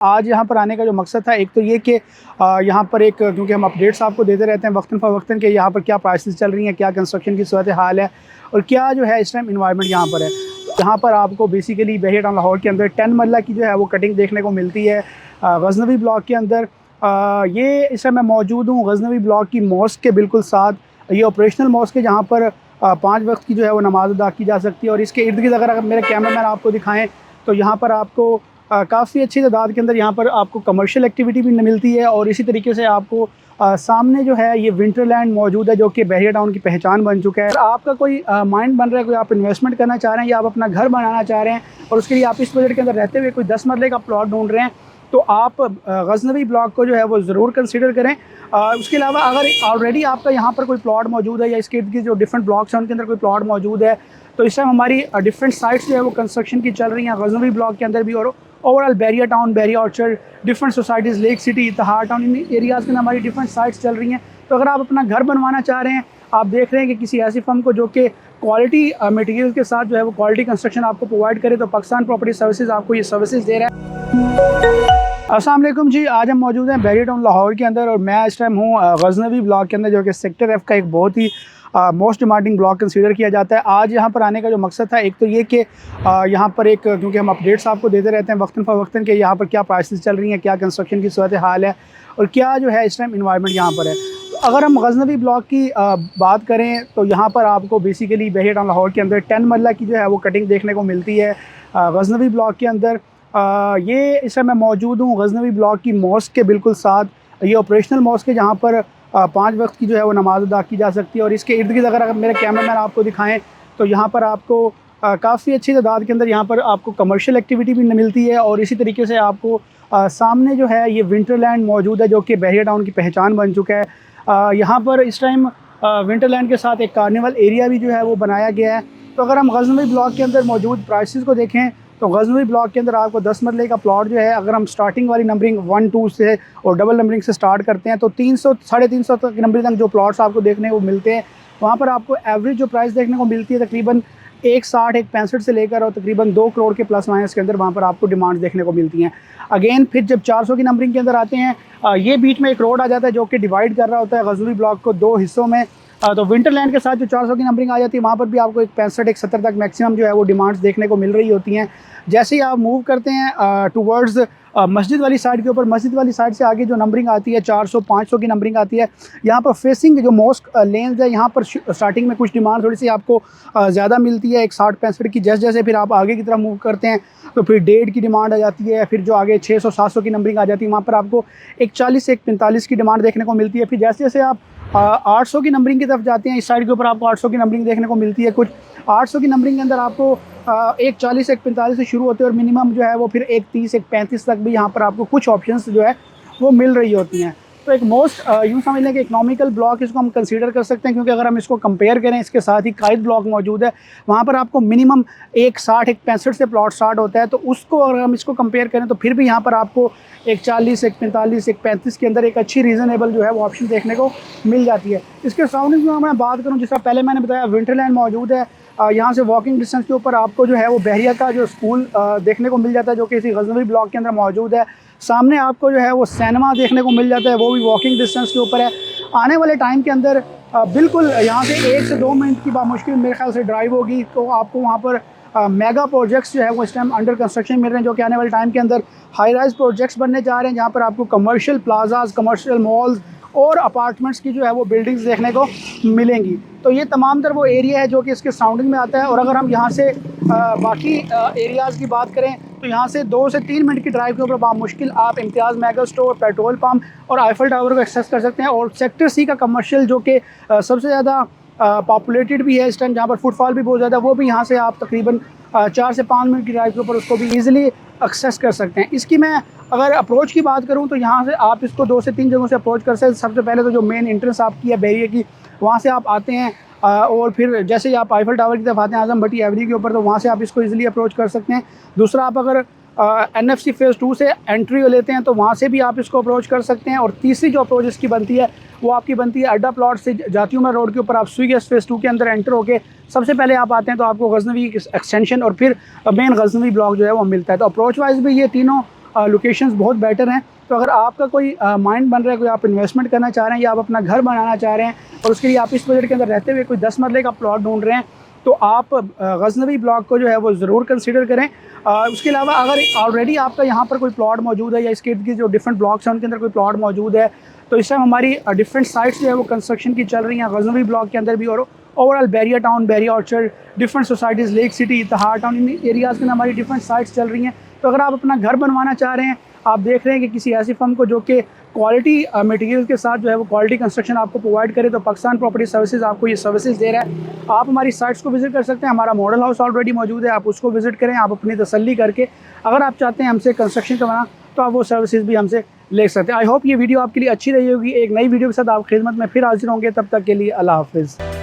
आज यहाँ पर आने का जो मकसद था, एक तो ये कि यहाँ पर एक क्योंकि हम अपडेट्स आपको देते रहते हैं वक्तन फ़वक्तन कि यहाँ पर क्या प्राइसेस चल रही हैं, क्या कंस्ट्रक्शन की सूरत हाल है और क्या जो है इस टाइम इन्वायरमेंट यहाँ पर है। यहाँ पर आपको बेसिकली बहरिया टाउन लाहौर के अंदर 10 मरला की जो है वो कटिंग देखने को मिलती है गज़नवी ब्लॉक के अंदर। ये इस टाइम मैं मौजूद हूँ गज़नवी ब्लॉक की मॉस्क के बिल्कुल साथ। ये ऑपरेशनल मॉस्क है जहाँ पर 5 वक्त की जो है वो नमाज़ अदा की जा सकती है और इसके इर्द गिर्द अगर मेरे कैमरा मैन आपको दिखाएँ तो यहाँ पर आपको काफ़ी अच्छी तादाद के अंदर यहाँ पर आपको कमर्शियल एक्टिविटी भी मिलती है और इसी तरीके से आपको सामने जो है ये विंटरलैंड मौजूद है जो कि बहरिया टाउन की पहचान बन चुका है। आपका कोई माइंड बन रहा है, कोई आप इन्वेस्टमेंट करना चाह रहे हैं या आप अपना घर बनाना चाह रहे हैं और उसके लिए आप इस बजट के अंदर रहते हुए कोई 10 मरले का प्लॉट ढूंढ रहे हैं तो आप गज़नवी ब्लॉक को जो है वो ज़रूर कंसिडर करें। उसके अलावा अगर ऑलरेडी आपका यहाँ पर कोई प्लॉट मौजूद है या इसके इर्द गिर्द जो डिफरेंट ब्लॉक्स हैं उनके अंदर कोई प्लॉट मौजूद है तो इस टाइम हमारी डिफरेंट साइट्स जो है वो कंस्ट्रक्शन की चल रही हैं गज़नवी ब्लॉक के अंदर भी और overall Bahria Town, Bahria Orchard, different societies, Lake City, Ittehad Town, इन एरियाज़ के अंदर हमारी डिफरेंट साइट्स चल रही हैं। तो अगर आप अपना घर बनवाना चाह रहे हैं, आप देख रहे हैं कि किसी ऐसी फर्म को जो कि क्वालिटी मटेरियल के साथ जो है वो क्वालिटी कंस्ट्रक्शन आपको प्रोवाइड करे तो पाकिस्तान प्रॉपर्टी सर्विसेज आपको ये सर्विसेज दे रहा है। अस्सलाम वालेकुम जी, आज हम मौजूद हैं बहरिया टाउन लाहौर के अंदर और मैं इस टाइम हूँ गज़नवी ब्लॉक के अंदर जो कि सेक्टर F का एक बहुत ही मोस्ट डिमांडिंग ब्लॉक कंसीडर किया जाता है। आज यहाँ पर आने का जो मकसद था, एक तो ये कि यहाँ पर एक क्योंकि हम अपडेट्स आपको देते रहते हैं वक्तन फ़वक्तन कि यहाँ पर क्या प्राइसेस चल रही हैं, क्या कंस्ट्रक्शन की सूरत हाल है और क्या जो है इस टाइम इन्वायरमेंट यहाँ पर है। तो अगर हम गज़नवी ब्लॉक की बात करें तो यहाँ पर आपको बेसिकली बहरिया टाउन लाहौर के अंदर 10 मरला की जो है वो कटिंग देखने को मिलती है गज़नवी ब्लॉक के अंदर। ये इस टाइम मैं मौजूद हूँ गज़नवी ब्लॉक की मॉस्क के बिल्कुल साथ। ये ऑपरेशनल मॉस्क है जहाँ पर 5 वक्त की जो है वो नमाज़ अदा की जा सकती है और इसके इर्द गिर्द अगर मेरे कैमरा मैन आपको दिखाएँ तो यहाँ पर आपको काफ़ी अच्छी तादाद के अंदर यहाँ पर आपको कमर्शियल एक्टिविटी भी मिलती है और इसी तरीके से आपको सामने जो है ये विंटरलैंड मौजूद है जो कि बहरिया टाउन की पहचान बन चुका है। यहाँ पर इस टाइम विंटरलैंड के साथ एक कार्निवल एरिया भी जो है वो बनाया गया है। तो अगर हम गज़नवी ब्लॉक के अंदर मौजूद प्राइसेस को देखें तो गज़नवी ब्लॉक के अंदर आपको 10 मरले का प्लॉट जो है, अगर हम स्टार्टिंग वाली नंबरिंग 1, 2 से और डबल नंबरिंग से स्टार्ट करते हैं तो 300 साढ़े 300 तक नंबरिंग तक जो प्लॉट्स आपको देखने को मिलते हैं वहाँ पर आपको एवरेज जो प्राइस देखने को मिलती है तकरीबन 160, 165 से लेकर और तकरीबन 2 करोड़ के प्लस माइनस के अंदर वहाँ पर आपको डिमांड्स देखने को मिलती हैं। अगेन फिर जब 400 की नंबरिंग के अंदर आते हैं ये बीच में एक रोड आ जाता है जो कि डिवाइड कर रहा होता है गज़नवी ब्लॉक को 2 हिस्सों में। तो विंटरलैंड के साथ जो 400 की नंबरिंग आ जाती है वहाँ पर भी आपको एक 65, 170 तक मैक्सिमम जो है वो डिमांड्स देखने को मिल रही होती हैं। जैसे ही आप मूव करते हैं टूवर्ड्स मस्जिद वाली साइड के ऊपर, मस्जिद वाली साइड से आगे जो नंबरिंग आती है 400, 500 की नंबरिंग आती है। यहाँ पर फेसिंग जो मॉस्क लेन्स है यहाँ पर स्टार्टिंग में कुछ डिमांड थोड़ी सी आपको ज़्यादा मिलती है, एक 60-65 की। जैसे जैसे फिर आप आगे की तरफ मूव करते हैं तो फिर 1.5 की डिमांड आ जाती है, फिर जो आगे 600-700 की नंबरिंग आ जाती है वहाँ पर आपको एक 40 से एक 45 की डिमांड देखने को मिलती है। फिर जैसे जैसे आप 800 की नंबरिंग की तरफ जाते हैं इस साइड के ऊपर आपको 800 की नंबरिंग देखने को मिलती है। कुछ 800 की नंबरिंग के अंदर आपको एक 40, एक 45 से शुरू होते हैं और मिनिमम जो है वो फिर एक 30, एक 35 तक भी यहाँ पर आपको कुछ ऑप्शंस जो है वो मिल रही होती हैं। तो एक मोस्ट यूँ समझ लें कि इकोनॉमिकल ब्लॉक इसको हम कंसीडर कर सकते हैं क्योंकि अगर हम इसको कंपेयर करें इसके साथ ही कायद ब्लॉक मौजूद है वहाँ पर आपको मिनिमम 160, 165 से प्लॉट स्टार्ट होता है। तो उसको अगर हम इसको कंपेयर करें तो फिर भी यहाँ पर आपको एक 40, एक 45, एक 35 के अंदर एक अच्छी रीज़नेबल जो है वो ऑप्शन देखने को मिल जाती है। इसके सराउंडिंग में मैं बात करूँ, जिस तरह पहले मैंने बताया विंटरलैंड मौजूद है। यहाँ से वॉकिंग डिस्टेंस के ऊपर आपको जो है वो बहरिया का जो स्कूल देखने को मिल जाता है जो कि इसी गज़नवी ब्लॉक के अंदर मौजूद है। सामने आपको जो है वो सिनेमा देखने को मिल जाता है, वो भी वॉकिंग डिस्टेंस के ऊपर है। आने वाले टाइम के अंदर बिल्कुल यहाँ से 1 से 2 मिनट की बामुश्किल मेरे ख्याल से ड्राइव होगी तो आपको वहाँ पर मेगा प्रोजेक्ट्स जो है वो इस टाइम अंडर कंस्ट्रक्शन मिल रहे हैं जो कि आने वाले टाइम के अंदर हाई राइज प्रोजेक्ट्स बनने जा रहे हैं जहाँ पर आपको कमर्शियल प्लाजाज, कमर्शियल मॉल्स और अपार्टमेंट्स की जो है वो बिल्डिंग्स देखने को मिलेंगी। तो ये तमाम तर वो एरिया है जो कि इसके सराउंडिंग में आता है। और अगर हम यहाँ से बाकी एरियाज़ की बात करें तो यहाँ से 2 से 3 मिनट की ड्राइव के ऊपर बामुश्किल आप इम्तियाज़ मेगा स्टोर, पेट्रोल पम्प और आईफल टावर को एक्सेस कर सकते हैं। और सेक्टर C का कमर्शियल जो कि सबसे ज़्यादा पॉपुलेटेड भी है इस टाइम, जहाँ पर फुटफॉल भी बहुत ज़्यादा, वो भी यहाँ से आप तकरीबन 4 से 5 मिनट की ड्राइव के ऊपर उसको भी ईज़िली एक्सेस कर सकते हैं। इसकी मैं अगर अप्रोच की बात करूँ तो यहाँ से आप इसको 2 से 3 जगहों से अप्रोच कर सकते हैं। सबसे पहले तो जो मेन एंट्रेंस आपकी है बहरिया की, वहाँ से आप आते हैं और फिर जैसे ही आप आईफल टावर की तरफ आते हैं आज़म भट्टी एवरी के ऊपर तो वहाँ से आप इसको ईज़िली अप्रोच कर सकते हैं। दूसरा, आप अगर NFC फ़ेज़ 2 से एंट्री लेते हैं तो वहाँ से भी आप इसको अप्रोच कर सकते हैं। और तीसरी जो अप्रोच इसकी बनती है वो आपकी बनती है अड्डा प्लॉट से जाती हूँ मैं रोड के ऊपर, आप स्वी गेस्ट फ़ेज़ 2 के अंदर एंटर होके सबसे पहले आप आते हैं तो आपको गज़नवी एक्सटेंशन और फिर मेन गज़नवी ब्लॉक जो है वो मिलता है। तो अप्रोच वाइज भी ये तीनों लोकेशंस बहुत बेटर हैं। तो अगर आपका कोई माइंड बन रहा है, कोई आप इन्वेस्टमेंट करना चाह रहे हैं या आप अपना घर बनाना चाह रहे हैं और उसके लिए आप इस बजट के अंदर रहते हुए कोई 10 मरले का प्लॉट ढूंढ रहे हैं, तो आप गजनवी ब्लॉक को जो है वो ज़रूर कंसिडर करें। उसके अलावा अगर ऑलरेडी आपका यहाँ पर कोई प्लॉट मौजूद है या इसके इर्द गिर्द जो डिफरेंट ब्लॉक्स हैं उनके अंदर कोई प्लॉट मौजूद है, तो इस टाइम हमारी डिफरेंट साइट्स जो है वो कंस्ट्रक्शन की चल रही हैं गजनवी ब्लॉक के अंदर भी, और overall Bahria Town, Bahria Orchard, different societies, Lake City, Ittehad Town, इन एरियाज़ के अंदर हमारी डिफरेंट साइट्स चल रही हैं। तो अगर आप अपना घर बनवाना चाह रहे हैं, आप देख रहे हैं कि किसी ऐसी फर्म को जो कि क्वालिटी मटेरियल के साथ जो है वो क्वालिटी कंस्ट्रक्शन आपको प्रोवाइड करे, तो पाकिस्तान प्रॉपर्टी सर्विसेज आपको ये सर्विसेज दे रहा है। आप हमारी साइट्स को विज़िट कर सकते हैं। हमारा मॉडल हाउस ऑलरेडी मौजूद है, आप उसको विज़िट करें। आप अपनी तसल्ली करके अगर आप चाहते हैं हमसे कंस्ट्रक्शन करवाना, तो आप वो सर्विसेज भी हमसे ले सकते हैं। आई होप ये वीडियो आपके लिए अच्छी रही होगी। एक नई वीडियो के साथ आप खिदमत में फिर हाजिर होंगे। तब तक के लिए अल्लाह हाफिज़।